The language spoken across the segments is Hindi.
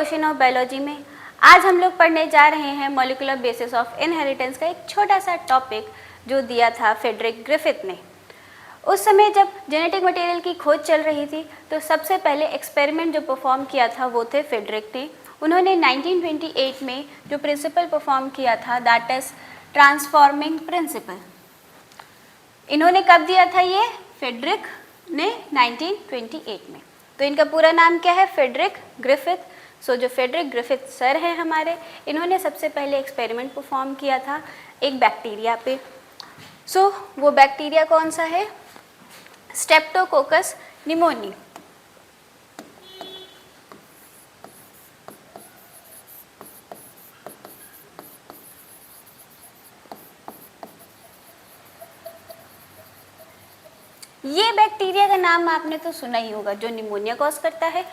पोर्शन ऑफ बायोलॉजी में आज हम लोग पढ़ने जा रहे हैं मॉलिक्यूलर बेसिस ऑफ इनहेरिटेंस का एक छोटा सा टॉपिक जो दिया था फ्रेडरिक ग्रिफिथ ने। उस समय जब जेनेटिक मटेरियल की खोज चल रही थी तो सबसे पहले एक्सपेरिमेंट जो परफॉर्म किया था वो थे फ्रेडरिक ने। उन्होंने 1928 में जो प्रिंसिपल परफॉर्म किया था दैट इज ट्रांसफॉर्मिंग प्रिंसिपल। इन्होंने कब दिया था ये? फ्रेडरिक ने 1928 में। तो इनका पूरा नाम क्या है? Frederick Griffith. सो जो फ्रेडरिक ग्रिफिथ सर हैं हमारे, इन्होंने सबसे पहले एक्सपेरिमेंट परफॉर्म किया था एक बैक्टीरिया पे। सो वो बैक्टीरिया कौन सा है? Streptococcus pneumoniae. ये बैक्टीरिया का नाम आपने तो सुना ही होगा जो निमोनिया कॉज करता है।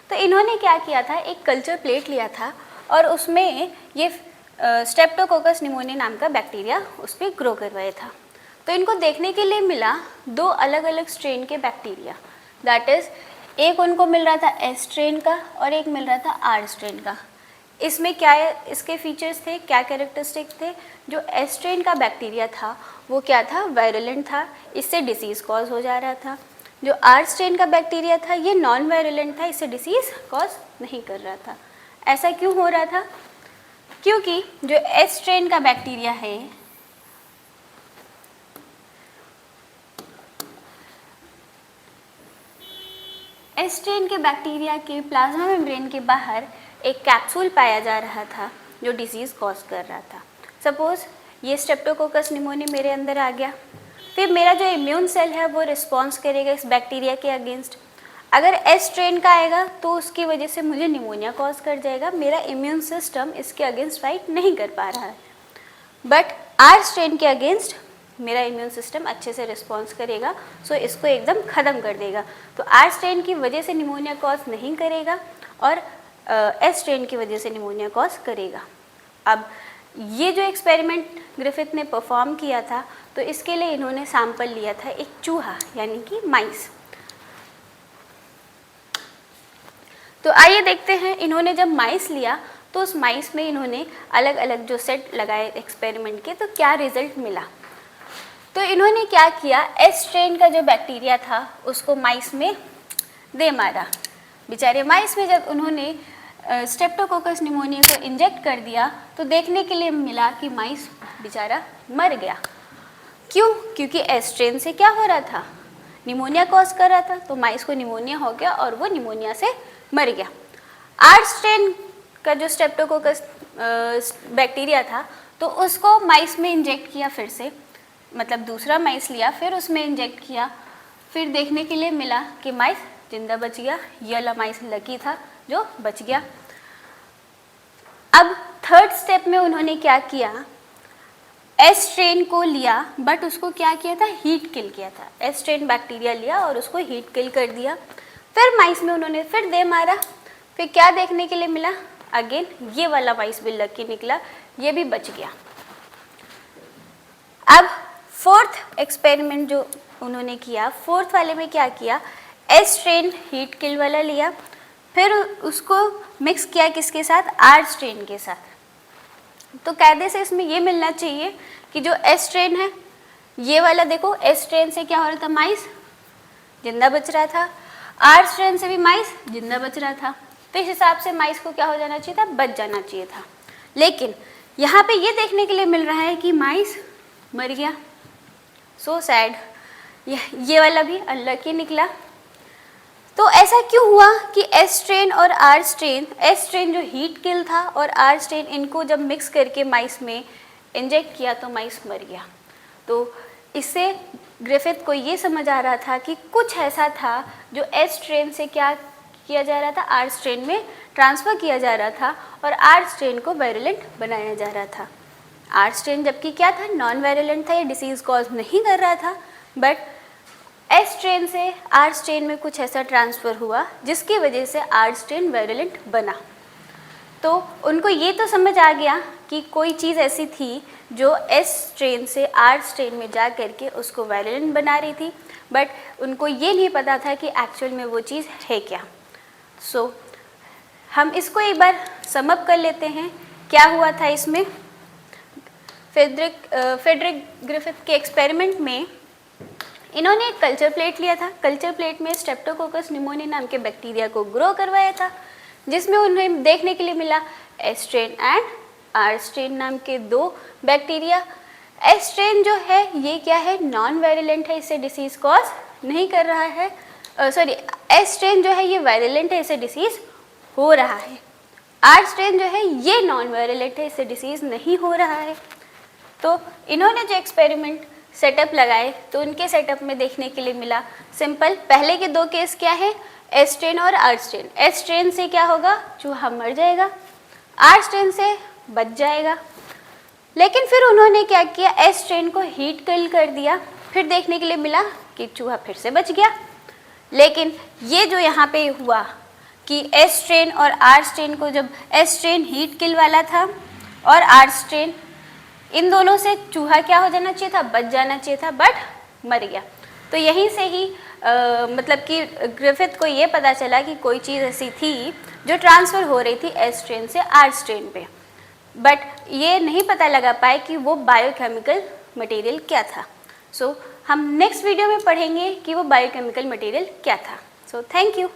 तो इन्होंने क्या किया था, एक कल्चर प्लेट लिया था और उसमें ये स्ट्रेप्टोकोकस निमोनिया नाम का बैक्टीरिया उस पर ग्रो करवाया था। तो इनको देखने के लिए मिला दो अलग अलग स्ट्रेन के बैक्टीरिया, दैट इज़ एक उनको मिल रहा था एस स्ट्रेन का और एक मिल रहा था आर स्ट्रेन का। इसमें क्या इसके फीचर्स थे, क्या कैरेक्टरिस्टिक थे? जो एस स्ट्रेन का बैक्टीरिया था वो क्या था? वायरुलेंट था, इससे डिसीज़ कॉज हो जा रहा था। जो आर स्ट्रेन का बैक्टीरिया था ये नॉन वायरुलेंट था, इससे डिसीज़ कॉज नहीं कर रहा था। ऐसा क्यों हो रहा था? क्योंकि जो एस स्ट्रेन का बैक्टीरिया है एस स्ट्रेन के बैक्टीरिया के प्लाज्मा मेम्ब्रेन के बाहर एक कैप्सूल पाया जा रहा था जो डिसीज़ कॉज कर रहा था। सपोज ये स्ट्रेप्टोकोकस निमोनिया मेरे अंदर आ गया, फिर मेरा जो इम्यून सेल है वो रिस्पॉन्स करेगा इस बैक्टीरिया के अगेंस्ट। अगर एस स्ट्रेन का आएगा तो उसकी वजह से मुझे निमोनिया कॉज कर जाएगा, मेरा इम्यून सिस्टम इसके अगेंस्ट फाइट नहीं कर पा रहा है। बट आर स्ट्रेन के अगेंस्ट मेरा इम्यून सिस्टम अच्छे से रिस्पॉन्स करेगा, सो इसको एकदम ख़त्म कर देगा। तो आर स्ट्रेन की वजह से निमोनिया कॉज नहीं करेगा और एस स्ट्रेन की वजह से निमोनिया कॉज करेगा। अब ये जो एक्सपेरिमेंट ग्रिफिथ ने परफॉर्म किया था तो इसके लिए इन्होंने सैंपल लिया था एक चूहा यानी कि माइस। तो आइए देखते हैं इन्होंने जब माइस लिया तो उस माइस में इन्होंने अलग अलग जो सेट लगाए एक्सपेरिमेंट के तो क्या रिजल्ट मिला। तो इन्होंने क्या किया, एस स्ट्रेन का जो बैक्टीरिया था उसको माइस में दे मारा। बेचारे माइस में जब उन्होंने स्ट्रेप्टोकोकस निमोनिया को इंजेक्ट कर दिया तो देखने के लिए मिला कि माइस बेचारा मर गया। क्यों? क्योंकि एस स्ट्रेन से क्या हो रहा था? निमोनिया कॉज कर रहा था, तो माइस को निमोनिया हो गया और वो निमोनिया से मर गया। आर स्ट्रेन का जो स्ट्रेप्टोकोकस बैक्टीरिया था तो उसको माइस में इंजेक्ट किया, फिर से मतलब दूसरा माइस लिया फिर उसमें इंजेक्ट किया, फिर देखने के लिए मिला कि माइस जिंदा बच गया। ये वाला माइस लकी था जो बच गया। अब थर्ड स्टेप में उन्होंने क्या किया, एस स्ट्रेन को लिया बट उसको क्या किया था, हीट किल किया था। एस स्ट्रेन बैक्टीरिया लिया और उसको हीट किल कर दिया। फिर माइस में उन्होंने फिर दे मारा, फिर क्या देखने के लिए मिला, अगेन ये वाला माइस भी लकी निकला, ये भी बच गया। अब फोर्थ एक्सपेरिमेंट जो उन्होंने किया, फोर्थ वाले में क्या किया, एस स्ट्रेन हीट किल वाला लिया, फिर उसको मिक्स किया किसके साथ, आर स्ट्रेन के साथ। तो कायदे से इसमें ये मिलना चाहिए कि जो एस स्ट्रेन है ये वाला, देखो एस स्ट्रेन से क्या हो रहा था, माइस जिंदा बच रहा था, आर स्ट्रेन से भी माइस जिंदा बच रहा था। तो इस हिसाब से माइस को क्या हो जाना चाहिए था, बच जाना चाहिए था। लेकिन यहाँ पे ये देखने के लिए मिल रहा है कि माइस मर गया। सो सैड, ये वाला भी अनलकी निकला। तो ऐसा क्यों हुआ कि एस स्ट्रेन और आर स्ट्रेन, एस स्ट्रेन जो हीट किल था और आर स्ट्रेन, इनको जब मिक्स करके माइस में इंजेक्ट किया तो माइस मर गया। तो इससे ग्रिफिथ को ये समझ आ रहा था कि कुछ ऐसा था जो एस स्ट्रेन से क्या किया जा रहा था, आर स्ट्रेन में ट्रांसफ़र किया जा रहा था और आर स्ट्रेन को वायरुलेंट बनाया जा रहा था। आर स्ट्रेन जबकि क्या था, नॉन वायरुलेंट था, ये डिसीज़ कॉज नहीं कर रहा था, बट एस स्ट्रेन से आर स्ट्रेन में कुछ ऐसा ट्रांसफ़र हुआ जिसकी वजह से आर स्ट्रेन वायरुलेंट बना। तो उनको ये तो समझ आ गया कि कोई चीज़ ऐसी थी जो एस स्ट्रेन से आर स्ट्रेन में जा करके उसको वायरुलेंट बना रही थी, बट उनको ये नहीं पता था कि एक्चुअल में वो चीज़ है क्या। सो हम इसको एक बार समअप कर लेते हैं क्या हुआ था इसमें। फ्रेडरिक ग्रिफिथ के एक्सपेरिमेंट में इन्होंने एक कल्चर प्लेट लिया था। कल्चर प्लेट में स्ट्रेप्टोकोकस निमोनिया नाम के बैक्टीरिया को ग्रो करवाया था, जिसमें उन्हें देखने के लिए मिला S strain and R strain नाम के 2 बैक्टीरिया। एस स्ट्रेन जो है ये क्या है, नॉन वायरुलेंट है, इससे डिसीज कॉज नहीं कर रहा है। एस स्ट्रेन जो है ये वायरुलेंट है, इससे डिसीज हो रहा है। आर स्ट्रेन जो है ये नॉन वायरुलेंट है, इससे डिसीज नहीं हो रहा है। तो इन्होंने जो एक्सपेरिमेंट सेटअप लगाए तो उनके सेटअप में देखने के लिए मिला सिंपल, पहले के 2 केस क्या है, एस स्ट्रेन और आर स्ट्रेन। एस स्ट्रेन से क्या होगा, चूहा मर जाएगा, आर स्ट्रेन से बच जाएगा। लेकिन फिर उन्होंने क्या किया, एस स्ट्रेन को हीट किल कर दिया, फिर देखने के लिए मिला कि चूहा फिर से बच गया। लेकिन ये जो यहाँ पे हुआ कि एस स्ट्रेन और आर स्ट्रेन को, जब एस स्ट्रेन हीट किल वाला था और आर स्ट्रेन, इन दोनों से चूहा क्या हो जाना चाहिए था, बच जाना चाहिए था, बट मर गया। तो यहीं से ही मतलब कि ग्रिफिथ को ये पता चला कि कोई चीज़ ऐसी थी जो ट्रांसफ़र हो रही थी एस स्ट्रेन से आर स्ट्रेन पे, बट ये नहीं पता लगा पाए कि वो बायोकेमिकल मटेरियल क्या था। सो हम नेक्स्ट वीडियो में पढ़ेंगे कि वो बायोकेमिकल मटेरियल क्या था। So thank you.